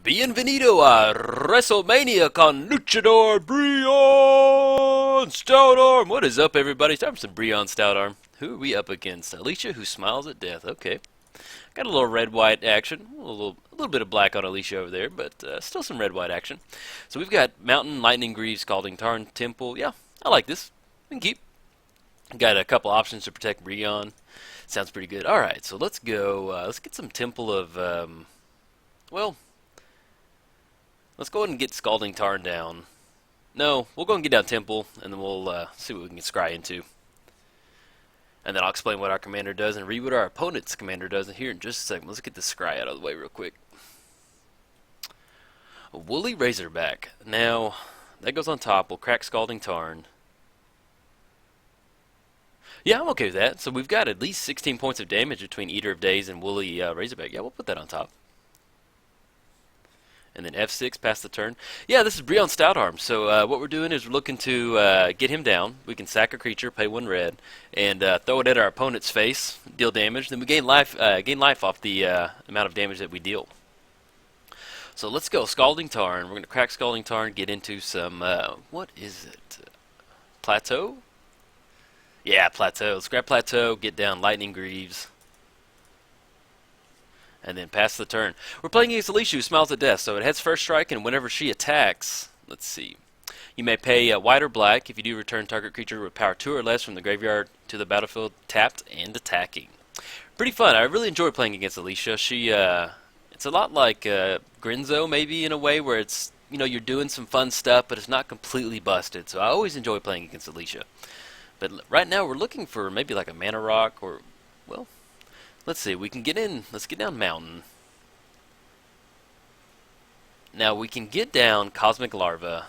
Bienvenido a WrestleMania con Luchador Brion Stoutarm. What is up, everybody? It's time for some Brion Stoutarm. Who are we up against? Alesha, who smiles at death. Okay. Got a little red-white action. A little bit of black on Alesha over there, but still some red-white action. So we've got Mountain, Lightning Greaves, Scalding Tarn, Temple. Yeah, I like this. We can keep. Got a couple options to protect Brion. Sounds pretty good. Alright, so let's go. Let's get some Temple of, well, let's go ahead and get Scalding Tarn down. No, we'll go and get down Temple, and then we'll see what we can scry into. And then I'll explain what our commander does and read what our opponent's commander does here in just a second. Let's get the scry out of the way real quick. A Woolly Razorback. Now, that goes on top. We'll crack Scalding Tarn. Yeah, I'm okay with that. So we've got at least 16 points of damage between Eater of Days and Woolly Razorback. Yeah, we'll put that on top. And then F6, pass the turn. Yeah, this is Brion Stoutarm. So what we're doing is we're looking to get him down. We can sack a creature, pay 1 red, and throw it at our opponent's face, deal damage. Then we gain life off the amount of damage that we deal. So let's go, Scalding Tarn. We're going to crack Scalding Tarn, get into some, what is it? Plateau? Yeah, Plateau. Let's grab Plateau, get down Lightning Greaves. And then pass the turn. We're playing against Alesha, who smiles at death, so it heads first strike, and whenever she attacks, let's see, you may pay white or black. If you do, return target creature with power 2 or less from the graveyard to the battlefield, tapped and attacking. Pretty fun. I really enjoy playing against Alesha. She, it's a lot like Grinzo, maybe, in a way, where it's, you know, you're doing some fun stuff, but it's not completely busted. So I always enjoy playing against Alesha. But right now, we're looking for maybe like a Mana Rock or, well, let's see, we can get in, let's get down Mountain. Now we can get down Cosmic Larva,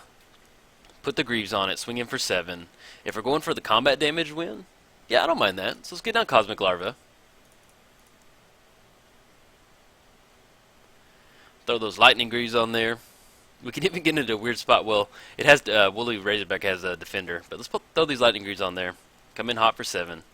put the Greaves on it, swing in for 7. If we're going for the combat damage win, yeah, I don't mind that. So let's get down Cosmic Larva. Throw those Lightning Greaves on there. We can even get into a weird spot. Well, it has, Woolly Razorback has a Defender, but let's throw these Lightning Greaves on there. Come in hot for 7.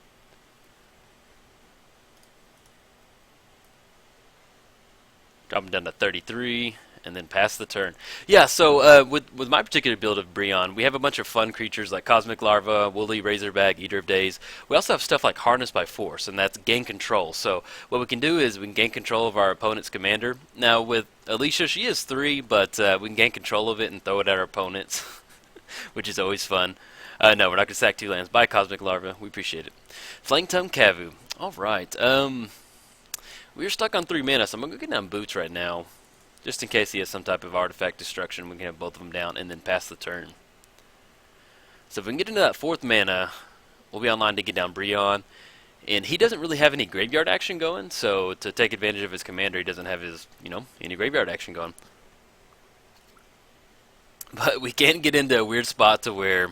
Drop them down to 33, and then pass the turn. Yeah, so with my particular build of Brion, we have a bunch of fun creatures like Cosmic Larva, Woolly Razorback, Eater of Days. We also have stuff like Harness by Force, and that's gain control. So what we can do is we can gain control of our opponent's commander. Now with Alesha, she is 3, but we can gain control of it and throw it at our opponents, which is always fun. No, we're not going to sack 2 lands. Bye, Cosmic Larva. We appreciate it. Flanktongue Kavu. All right. We're stuck on 3 mana, so I'm going to go get down Boots right now. Just in case he has some type of artifact destruction, we can have both of them down and then pass the turn. So if we can get into that 4th mana, we'll be online to get down Brion. And he doesn't really have any graveyard action going, so to take advantage of his commander, he doesn't have his, you know, any graveyard action going. But we can get into a weird spot to where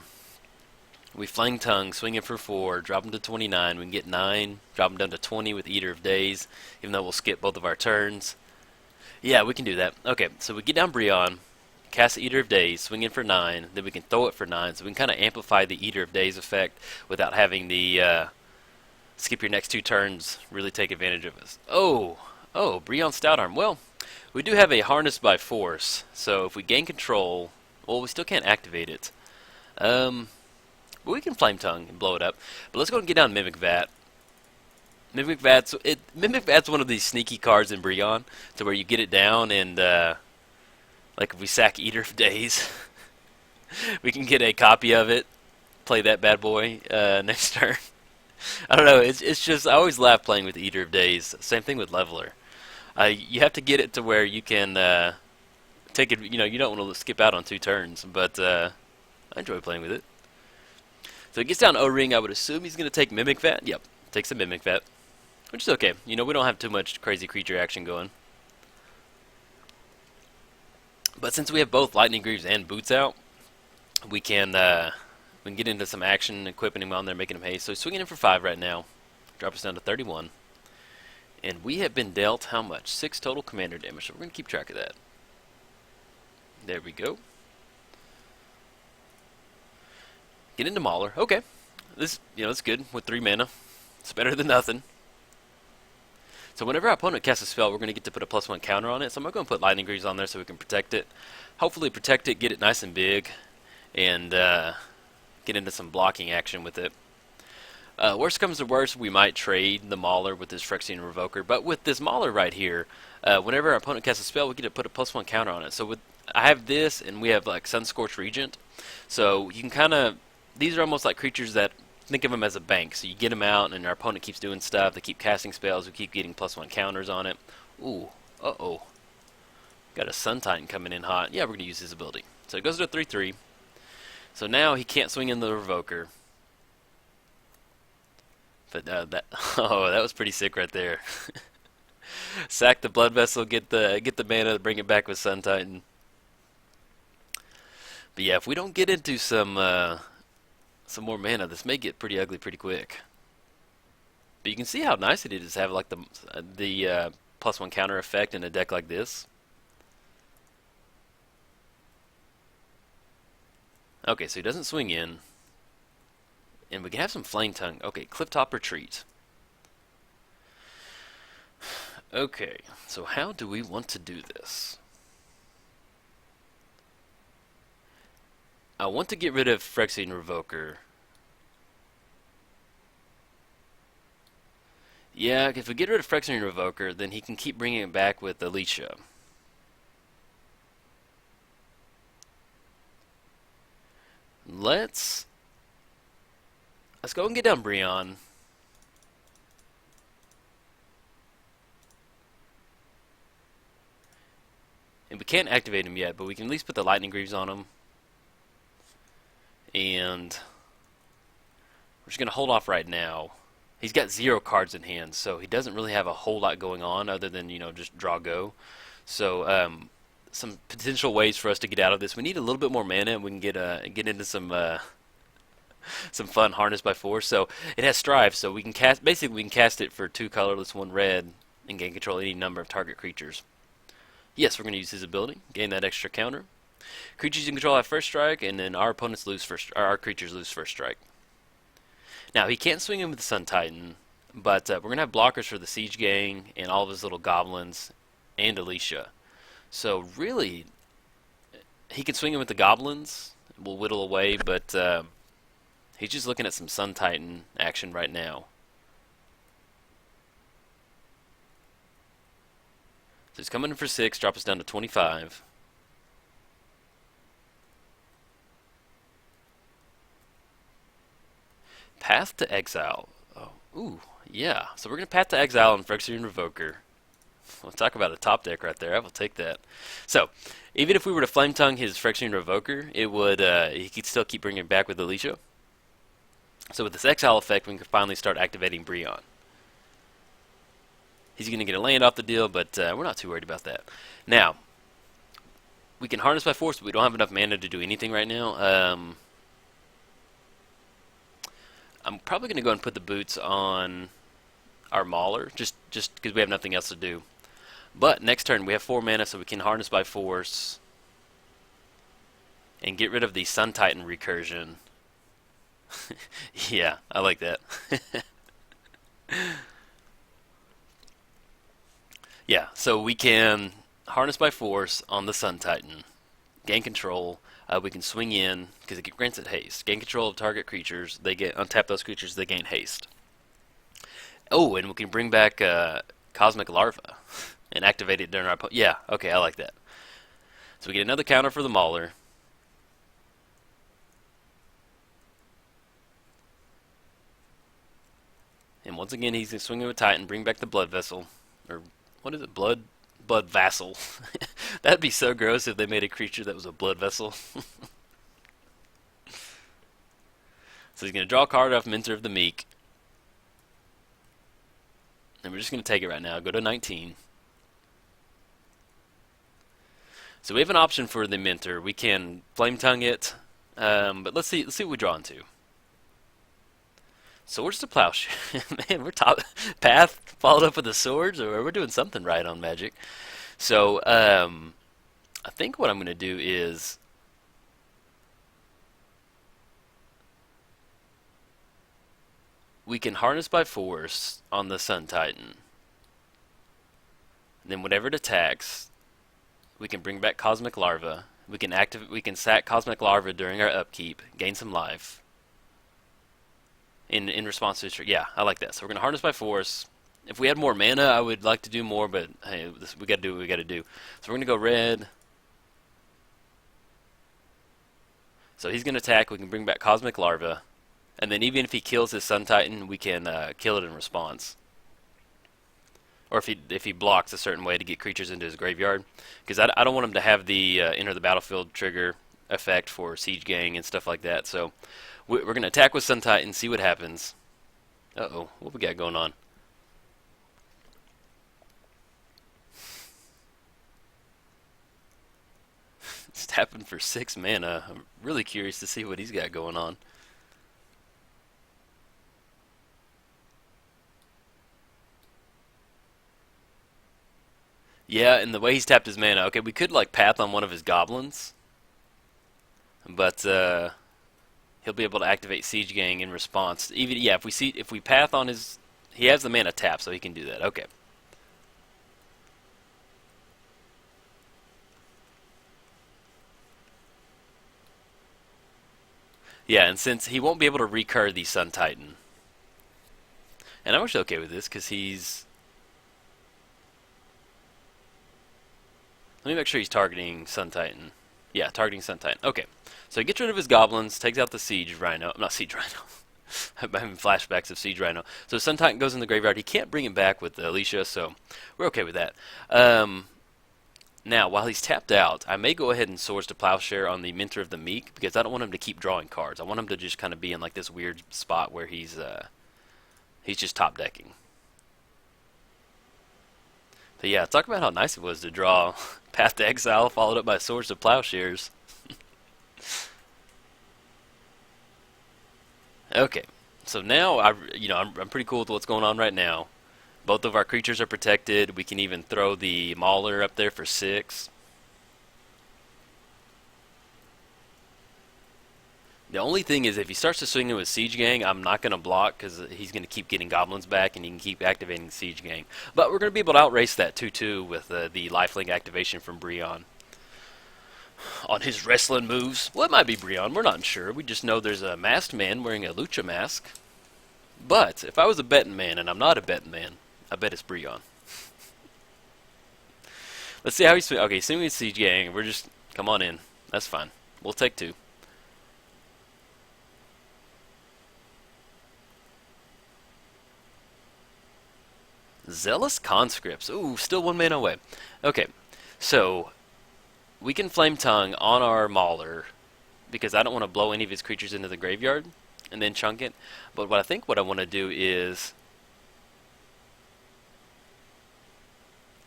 we Flang Tongue, swing it for 4, drop him to 29. We can get 9, drop him down to 20 with Eater of Days, even though we'll skip both of our turns. Yeah, we can do that. Okay, so we get down Brion, cast Eater of Days, swing in for 9, then we can throw it for 9, so we can kind of amplify the Eater of Days effect without having the skip your next 2 turns really take advantage of us. Oh, Brion Stoutarm. Well, we do have a Harness by Force, so if we gain control, well, we still can't activate it. But we can Flame Tongue and blow it up. But let's go and get down Mimic Vat. Mimic Vat's one of these sneaky cards in Brion, to where you get it down and like if we sack Eater of Days, we can get a copy of it, play that bad boy next turn. I don't know. It's just I always laugh playing with Eater of Days. Same thing with Leveler. You have to get it to where you can take it. You know, you don't want to skip out on 2 turns, but I enjoy playing with it. So he gets down O-Ring. I would assume he's going to take Mimic Vat. Yep, takes a Mimic Vat, which is okay. You know, we don't have too much crazy creature action going. But since we have both Lightning Greaves and Boots out, we can get into some action, equipping him on there, making him haste. So he's swinging in for 5 right now. Drop us down to 31. And we have been dealt how much? 6 total commander damage. So we're going to keep track of that. There we go. Get into Mauler. Okay. This, you know, it's good with 3 mana. It's better than nothing. So whenever our opponent casts a spell, we're going to get to put a +1 counter on it. So I'm going to put Lightning Greaves on there so we can protect it. Hopefully protect it, get it nice and big, and get into some blocking action with it. Worst comes to worst, we might trade the Mauler with this Phyrexian Revoker. But with this Mauler right here, whenever our opponent casts a spell, we get to put a +1 counter on it. So with I have this, and we have like Sunscorched Regent. So you can kind of, these are almost like creatures that, think of them as a bank. So you get them out, and our opponent keeps doing stuff. They keep casting spells. We keep getting +1 counters on it. Ooh, uh-oh. Got a Sun Titan coming in hot. Yeah, we're going to use his ability. So it goes to a 3/3. So now he can't swing in the Revoker. But oh, that was pretty sick right there. Sack the Blood Vessel, get the mana, bring it back with Sun Titan. But yeah, if we don't get into some more mana, this may get pretty ugly pretty quick. But you can see how nice it is to have like the +1 counter effect in a deck like this. Okay, so he doesn't swing in. And we can have some Flame Tongue. Okay, Clifftop Retreat. Okay, so how do we want to do this? I want to get rid of Phyrexian Revoker. Yeah, if we get rid of Phyrexian Revoker, then he can keep bringing it back with Alesha. Let's go and get down Brion. And we can't activate him yet, but we can at least put the Lightning Greaves on him. And we're just going to hold off right now. He's got 0 cards in hand, so he doesn't really have a whole lot going on other than, you know, just draw go. So some potential ways for us to get out of this. We need a little bit more mana, and we can get into some fun Harness by Force. So it has Strive, so we can cast, basically we can cast it for 2 colorless, 1 red, and gain control of any number of target creatures. Yes, we're going to use his ability, gain that extra counter. Creatures you control have first strike, and then our opponents lose first, or our creatures lose first strike. Now he can't swing in with the Sun Titan, but we're going to have blockers for the Siege Gang and all of his little goblins and Alesha. So really, he can swing in with the goblins. We'll whittle away, but he's just looking at some Sun Titan action right now. So he's coming in for 6, drop us down to 25. Path to Exile. Oh, ooh, yeah. So we're going to Path to Exile on Phyrexian Revoker. We'll talk about a top deck right there. I will take that. So, even if we were to Flame Tongue his Phyrexian Revoker, it would he could still keep bringing it back with Alesha. So with this Exile effect, we can finally start activating Brion. He's going to get a land off the deal, but we're not too worried about that. Now, we can Harness by Force, but we don't have enough mana to do anything right now. I'm probably going to go and put the boots on our Mauler, just because we have nothing else to do. But next turn, we have 4 mana, so we can Harness by Force and get rid of the Sun Titan recursion. Yeah, I like that. Yeah, so we can Harness by Force on the Sun Titan, gain control. We can swing in because it grants it haste. Gain control of target creatures. They get untap those creatures. They gain haste. Oh, and we can bring back Cosmic Larva and activate it during our. Yeah, okay, I like that. So we get another counter for the Mauler. And once again, he's swinging with Titan. Bring back the Blood Vessel, or what is it? Blood Vassal. That'd be so gross if they made a creature that was a Blood Vessel. So he's going to draw a card off Mentor of the Meek. And we're just going to take it right now. Go to 19. So we have an option for the Mentor. We can Flame Tongue it. But let's see what we draw into. Swords to Plowshare. Man, we're top path followed up with the swords, or we're doing something right on Magic. So I think what I'm going to do is we can Harness by Force on the Sun Titan. Then whenever it attacks, we can bring back Cosmic Larva. We can sack Cosmic Larva during our upkeep, gain some life. In response to yeah, I like that. So we're gonna Harness by Force. If we had more mana, I would like to do more, but hey, we gotta do what we gotta do. So we're gonna go red. So he's gonna attack. We can bring back Cosmic Larva, and then even if he kills his Sun Titan, we can kill it in response. Or if he blocks a certain way to get creatures into his graveyard, because I don't want him to have the enter the battlefield trigger effect for Siege Gang and stuff like that. So we're going to attack with Sun Titan, see what happens. Uh-oh, what we got going on? It's tapping for 6 mana. I'm really curious to see what he's got going on. Yeah, and the way he's tapped his mana. Okay, we could like path on one of his goblins, but he'll be able to activate Siege Gang in response. Even yeah, if we path on his, he has the mana tap, so he can do that. Okay. Yeah, and since he won't be able to recur the Sun Titan, and I'm actually okay with this because he's. Let me make sure he's targeting Sun Titan. Yeah, targeting Sun Titan. Okay. So he gets rid of his goblins, takes out the Siege Rhino. Not Siege Rhino. I'm having flashbacks of Siege Rhino. So Sun Titan goes in the graveyard. He can't bring him back with Alesha, so we're okay with that. Now, while he's tapped out, I may go ahead and Swords to Plowshare on the Mentor of the Meek because I don't want him to keep drawing cards. I want him to just kind of be in like this weird spot where he's just top decking. But yeah, talk about how nice it was to draw Path to Exile followed up by Swords to Plowshares. Okay, so now I'm pretty cool with what's going on right now. Both of our creatures are protected. We can even throw the Mauler up there for 6. The only thing is if he starts to swing in with Siege Gang, I'm not going to block because he's going to keep getting Goblins back and he can keep activating Siege Gang. But we're going to be able to outrace that 2-2 with the Lifelink activation from Brion. On his wrestling moves. Well, it might be Brion. We're not sure. We just know there's a masked man wearing a Lucha mask. But if I was a betting man, and I'm not a betting man, I bet it's Brion. Let's see how he's swinging. Okay, swinging with Siege Gang. We're just... Come on in. That's fine. We'll take 2. Zealous Conscripts. Ooh, still 1 mana away. Okay, so we can Flame Tongue on our Mauler because I don't want to blow any of his creatures into the graveyard and then chunk it. But what I want to do is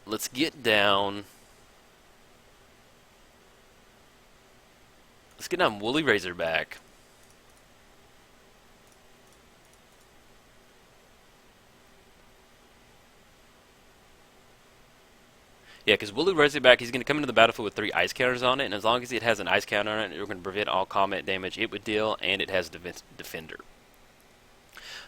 let's get down. Let's get down Woolly Razorback. Yeah, because Woolly Razorback, he's going to come into the battlefield with 3 ice counters on it, and as long as it has an ice counter on it, we're going to prevent all combat damage it would deal, and it has Defender.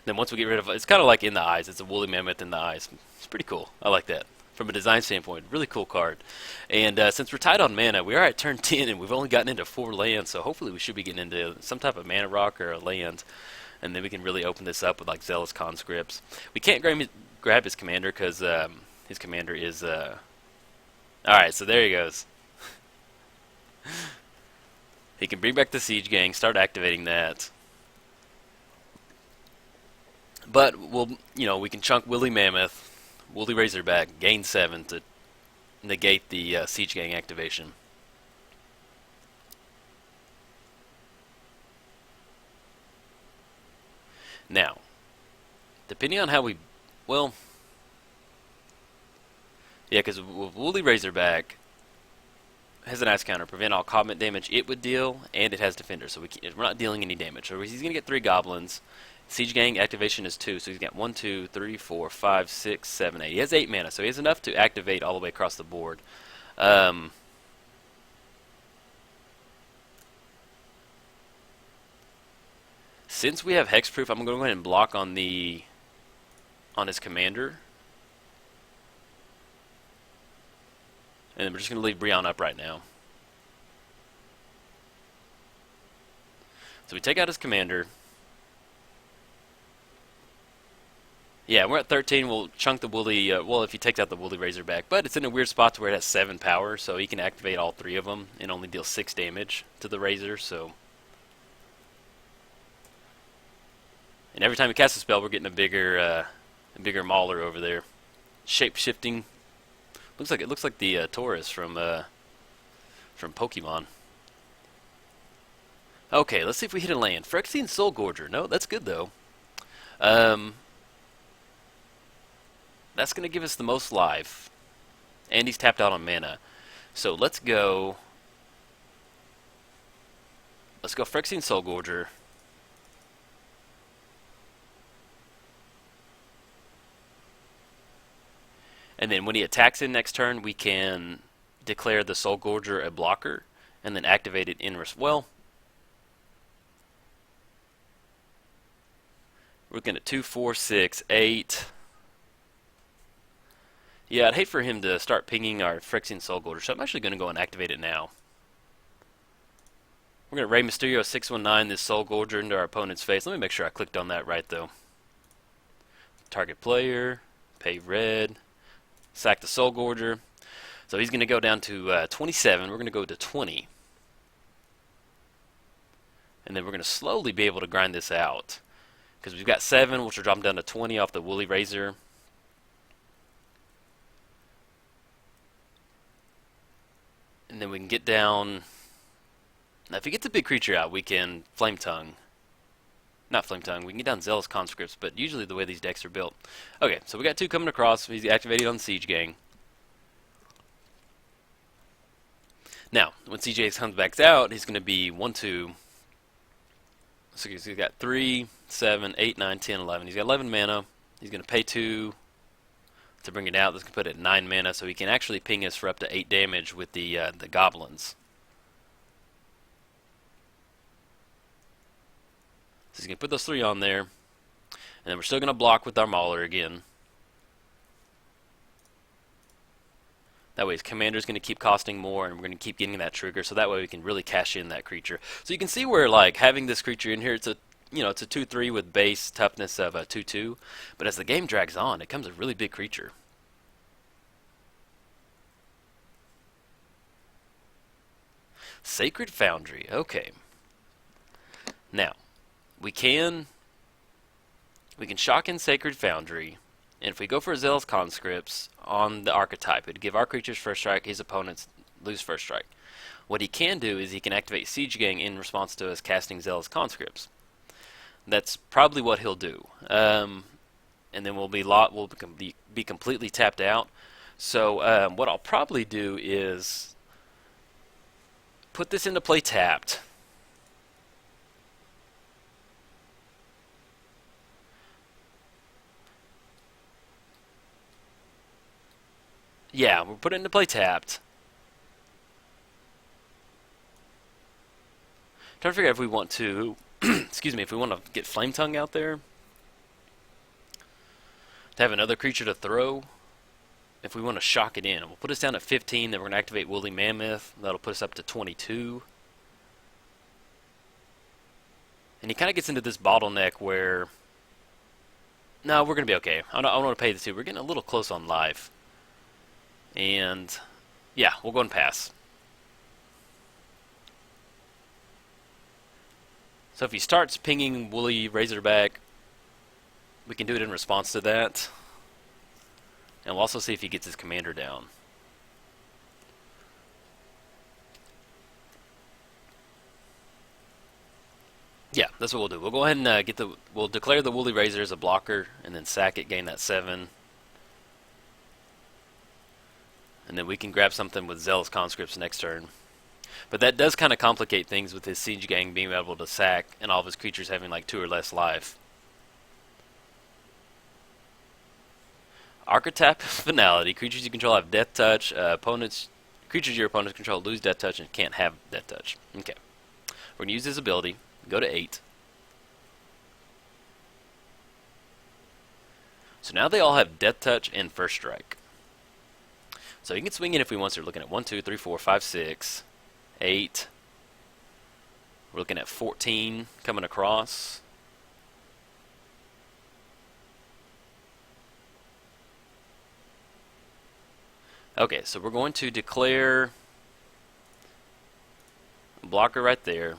Then once we get rid of it, it's kind of like In the Eyes. It's a Woolly Mammoth in the Eyes. It's pretty cool. I like that. From a design standpoint, really cool card. And since we're tied on mana, we are at turn 10, and we've only gotten into 4 lands, so hopefully we should be getting into some type of mana rock or a land, and then we can really open this up with like Zealous Conscripts. We can't grab his commander because his commander is... Alright, so there he goes. He can bring back the Siege Gang, start activating that. But we can chunk Woolly Mammoth, Woolly Razorback, gain 7 to negate the Siege Gang activation. Now, depending on how we... Well... Yeah, because Woolly Razorback has an ice counter, prevent all combat damage it would deal, and it has Defender, so we're not dealing any damage. So he's going to get 3 Goblins. Siege Gang activation is 2, so he's got 1, 2, 3, 4, 5, 6, 7, 8. He has 8 mana, so he has enough to activate all the way across the board. Since we have Hexproof, I'm going to go ahead and block on his commander. And then we're just going to leave Brion up right now. So we take out his commander. Yeah, we're at 13. We'll chunk the Woolly, well, if he takes out the Woolly Razorback. But it's in a weird spot to where it has 7 power, so he can activate all 3 of them and only deal 6 damage to the Razor, so... And every time we cast a spell, we're getting a bigger mauler over there. Shape-shifting. It looks like the Taurus from Pokemon. Okay, let's see if we hit a land. Phyrexian Soulgorger. No, that's good, though. That's going to give us the most life. And he's tapped out on mana. So let's go... Phyrexian Soulgorger. And then when he attacks in next turn, we can declare the Soulgorger a blocker. And then activate it in... Well... We're looking at 2, 4, 6, 8... Yeah, I'd hate for him to start pinging our Phyrexian Soulgorger, so I'm actually going to go and activate it now. We're going to Rey Mysterio 619 this Soulgorger into our opponent's face. Let me make sure I clicked on that right, though. Target player, pay red, sack the Soulgorger. So he's going to go down to 27. We're going to go to 20. And then we're going to slowly be able to grind this out. Because we've got 7, which will drop him down to 20 off the Woolly Razor. And then we can get down... Now, if he gets a big creature out, we can Flame Tongue. Not Flame Tongue. We can get down Zealous Conscripts, but usually the way these decks are built. Okay, so we got 2 coming across. He's activated on Siege Gang. Now, when CJ comes back out, he's going to be 1, 2... So he's got 3, 7, 8, 9, 10, 11. He's got 11 mana. He's going to pay 2... to bring it out. Let's put it at 9 mana, so he can actually ping us for up to 8 damage with the goblins. So he's going to put those 3 on there, and then we're still going to block with our Mauler again. That way his commander's going to keep costing more, and we're going to keep getting that trigger, so that way we can really cash in that creature. So you can see where, like, having this creature in here, it's a 2/3 with base toughness of a 2/2, but as the game drags on, it becomes a really big creature. Sacred Foundry, okay. Now, we can shock in Sacred Foundry, and if we go for Zealous Conscripts on the archetype, it'd give our creatures first strike, his opponents lose first strike. What he can do is he can activate Siege Gang in response to us casting Zealous Conscripts. That's probably what he'll do, and then we'll be completely tapped out. So what I'll probably do is put this into play tapped. Yeah, we'll put it into play tapped. Trying to figure out if we want to. Excuse me, if we want to get Flame Tongue out there, to have another creature to throw, if we want to shock it in. We'll put us down at 15, then we're going to activate Woolly Mammoth. That'll put us up to 22. And he kind of gets into this bottleneck where, no, we're going to be okay. I don't want to pay the 2. We're getting a little close on life. And, yeah, we'll go and pass. So if he starts pinging Woolly Razorback, we can do it in response to that. And we'll also see if he gets his commander down. Yeah, that's what we'll do. We'll go ahead and we'll declare the Woolly Razor as a blocker, and then sack it, gain that 7. And then we can grab something with Zealous Conscripts next turn. But that does kind of complicate things with his Siege Gang being able to sack and all of his creatures having like 2 or less life. Archetype Finality. Creatures you control have Death Touch. Creatures your opponents control lose Death Touch and can't have Death Touch. Okay. We're going to use his ability. Go to 8. So now they all have Death Touch and First Strike. So he can swing in if we want to. We're looking at 1, 2, 3, 4, 5, 6, 8. We're looking at 14 coming across. Okay, so we're going to declare a blocker right there.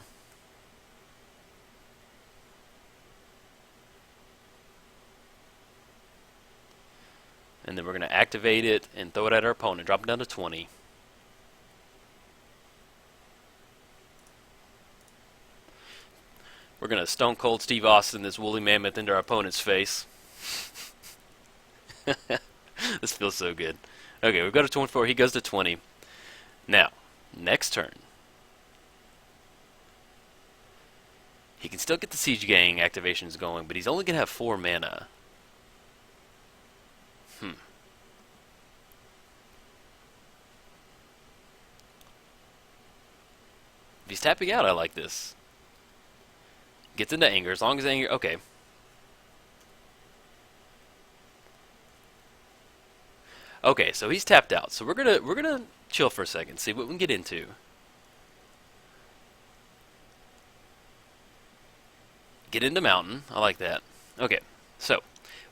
And then we're going to activate it and throw it at our opponent, drop it down to 20. We're going to Stone Cold Steve Austin this woolly mammoth into our opponent's face. This feels so good. Okay, we go to 24. He goes to 20. Now, next turn. He can still get the Siege Gang activations going, but he's only going to have 4 mana. If he's tapping out, I like this. Gets into anger, as long as anger... Okay. Okay, so he's tapped out. So we're gonna chill for a second, see what we can get into. Get into Mountain. I like that. Okay, so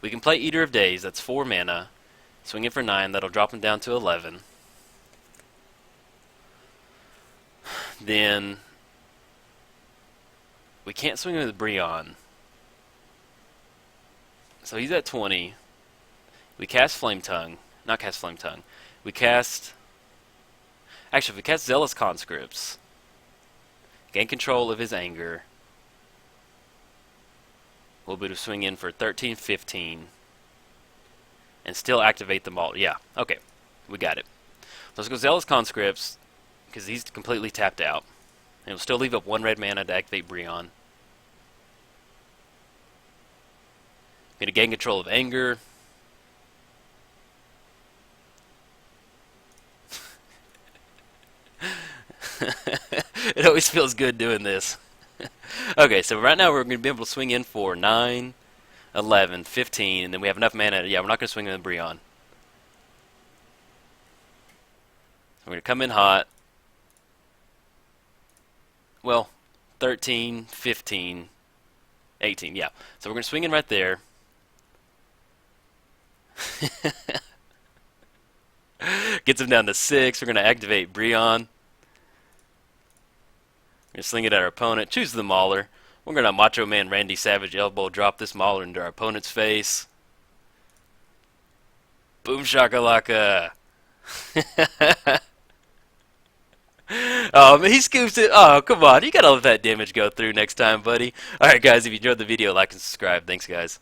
we can play Eater of Days. That's 4 mana. Swing it for 9. That'll drop him down to 11. Then we can't swing him with Brion. So he's at 20. We cast Flame Tongue. Not cast Flame Tongue. We cast... Actually, if we cast Zealous Conscripts, gain control of his anger, we'll be able to swing in for 13, 15, and still activate them all. Yeah, okay. We got it. Let's go Zealous Conscripts, because he's completely tapped out. And we'll still leave up 1 red mana to activate Brion. Going to gain control of anger. It always feels good doing this. Okay, so right now we're going to be able to swing in for 9, 11, 15, and then we have enough mana. Yeah, we're not going to swing in with Brion. We're going to come in hot. Well, 13, 15, 18, yeah. So we're going to swing in right there. Gets him down to 6. We're going to activate Brion. We're going to sling it at our opponent. Choose the Mauler. We're going to Macho Man Randy Savage elbow drop this Mauler into our opponent's face. Boom shakalaka. Oh, man, he scoops it. Oh, come on. You got to let that damage go through next time, buddy. Alright, guys, if you enjoyed the video, like and subscribe. Thanks, guys.